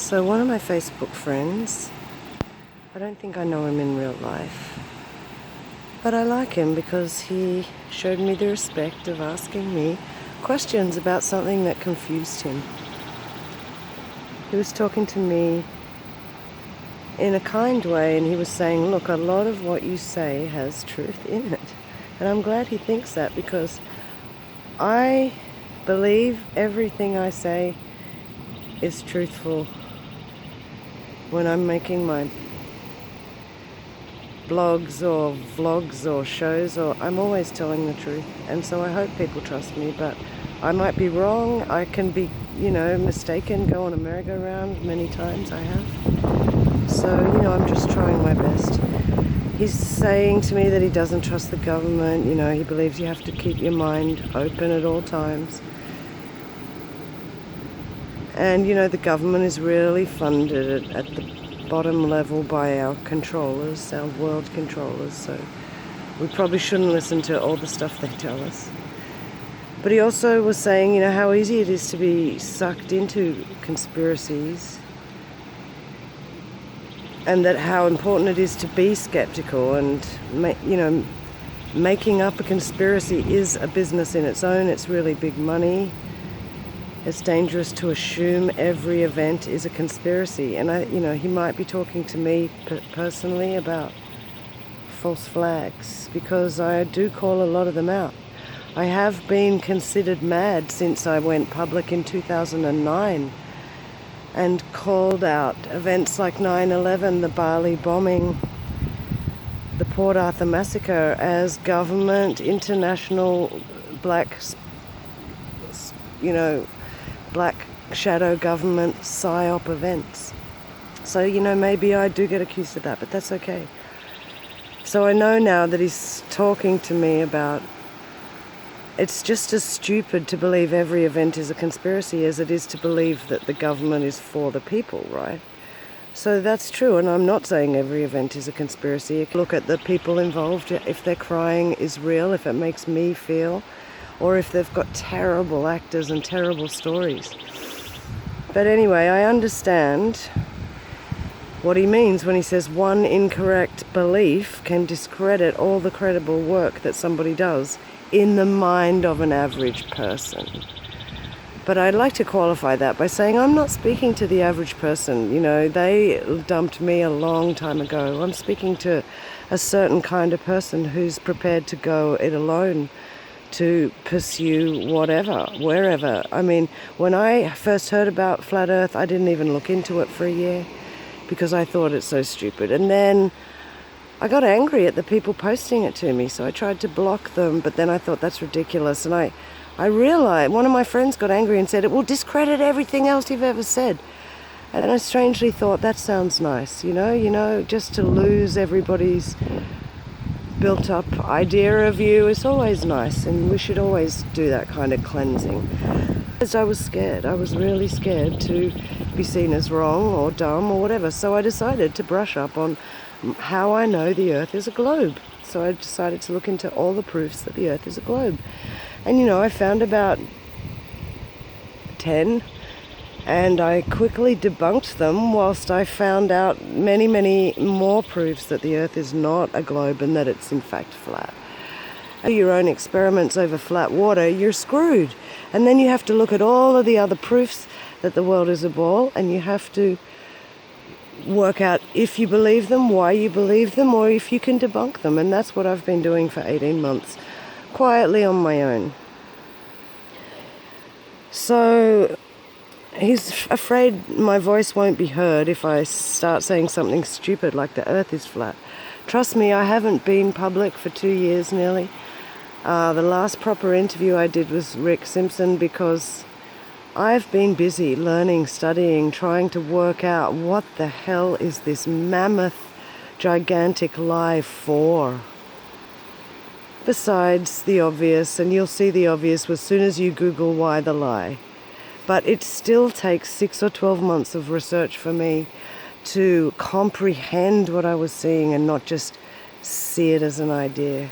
So one of my Facebook friends, I don't think I know him in real life, but I like him because he showed me the respect of asking me questions about something that confused him. He was talking to me in a kind way, and he was saying, look, a lot of what you say has truth in it. And I'm glad he thinks that, because I believe everything I say is truthful when I'm making my blogs or vlogs or shows, or I'm always telling the truth. And so I hope people trust me, but I might be wrong. I can be, mistaken, go on a merry-go-round many times. I have. So, I'm just trying my best. He's saying to me that he doesn't trust the government. He believes you have to keep your mind open at all times. And, the government is really funded at the bottom level by our controllers, our world controllers. So we probably shouldn't listen to all the stuff they tell us. But he also was saying, how easy it is to be sucked into conspiracies, and that how important it is to be skeptical, and making up a conspiracy is a business in its own. It's really big money. It's dangerous to assume every event is a conspiracy. And he might be talking to me personally about false flags, because I do call a lot of them out. I have been considered mad since I went public in 2009 and called out events like 9/11, the Bali bombing, the Port Arthur massacre as government, international, black shadow government psyop events. So, maybe I do get accused of that, but that's okay. So I know now that he's talking to me about, it's just as stupid to believe every event is a conspiracy as it is to believe that the government is for the people, right? So that's true, and I'm not saying every event is a conspiracy. Look at the people involved. If their crying is real, if it makes me feel, or if they've got terrible actors and terrible stories. But anyway, I understand what he means when he says one incorrect belief can discredit all the credible work that somebody does in the mind of an average person. But I'd like to qualify that by saying I'm not speaking to the average person. They dumped me a long time ago. I'm speaking to a certain kind of person who's prepared to go it alone to pursue whatever, wherever. I mean, when I first heard about Flat Earth, I didn't even look into it for a year because I thought it's so stupid. And then I got angry at the people posting it to me, so I tried to block them, but then I thought that's ridiculous. And I realized, one of my friends got angry and said, it will discredit everything else you've ever said. And I strangely thought, that sounds nice, just to lose everybody's built up idea of you is always nice, and we should always do that kind of cleansing. Because I was scared. I was really scared to be seen as wrong or dumb or whatever. So I decided to brush up on how I know the Earth is a globe. So I decided to look into all the proofs that the Earth is a globe. And I found about 10, and I quickly debunked them whilst I found out many, many more proofs that the Earth is not a globe and that it's in fact flat. Do your own experiments over flat water, you're screwed. And then you have to look at all of the other proofs that the world is a ball, and you have to work out if you believe them, why you believe them, or if you can debunk them. And that's what I've been doing for 18 months, quietly on my own. So he's afraid my voice won't be heard if I start saying something stupid like the Earth is flat. Trust me, I haven't been public for 2 years nearly. The last proper interview I did was Rick Simpson, because I've been busy learning, studying, trying to work out what the hell is this mammoth, gigantic lie for. Besides the obvious, and you'll see the obvious as soon as you Google why the lie. But it still takes 6 or 12 months of research for me to comprehend what I was seeing and not just see it as an idea,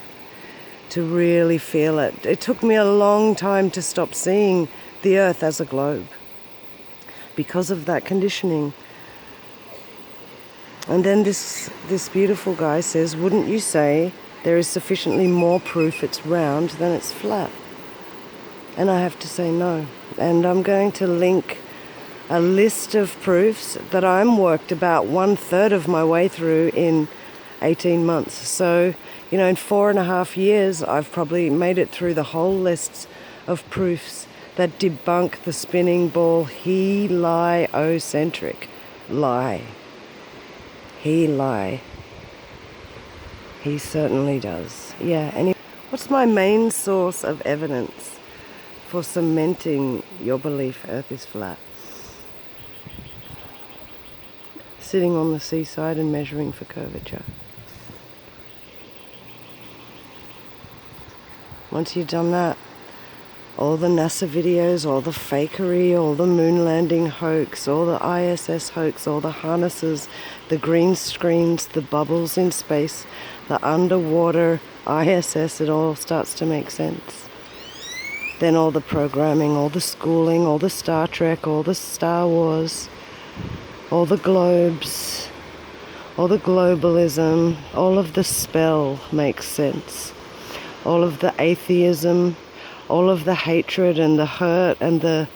to really feel it. It took me a long time to stop seeing the Earth as a globe, because of that conditioning. And then this beautiful guy says, wouldn't you say there is sufficiently more proof it's round than it's flat? And I have to say no. And I'm going to link a list of proofs that I'm worked about 1/3 of my way through in 18 months. So, you know, in 4.5 years, I've probably made it through the whole lists of proofs that debunk the spinning ball heliocentric lie. He lie. He certainly does. Yeah, and what's my main source of evidence for cementing your belief Earth is flat? Sitting on the seaside and measuring for curvature. Once you've done that, all the NASA videos, all the fakery, all the moon landing hoax, all the ISS hoax, all the harnesses, the green screens, the bubbles in space, the underwater ISS, it all starts to make sense. Then all the programming, all the schooling, all the Star Trek, all the Star Wars, all the globes, all the globalism, all of the spell makes sense. All of the atheism, all of the hatred and the hurt and the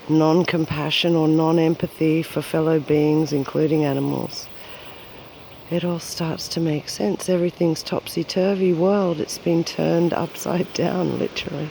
non-compassion or non-empathy for fellow beings, including animals. It all starts to make sense. Everything's topsy-turvy world. It's been turned upside down, literally.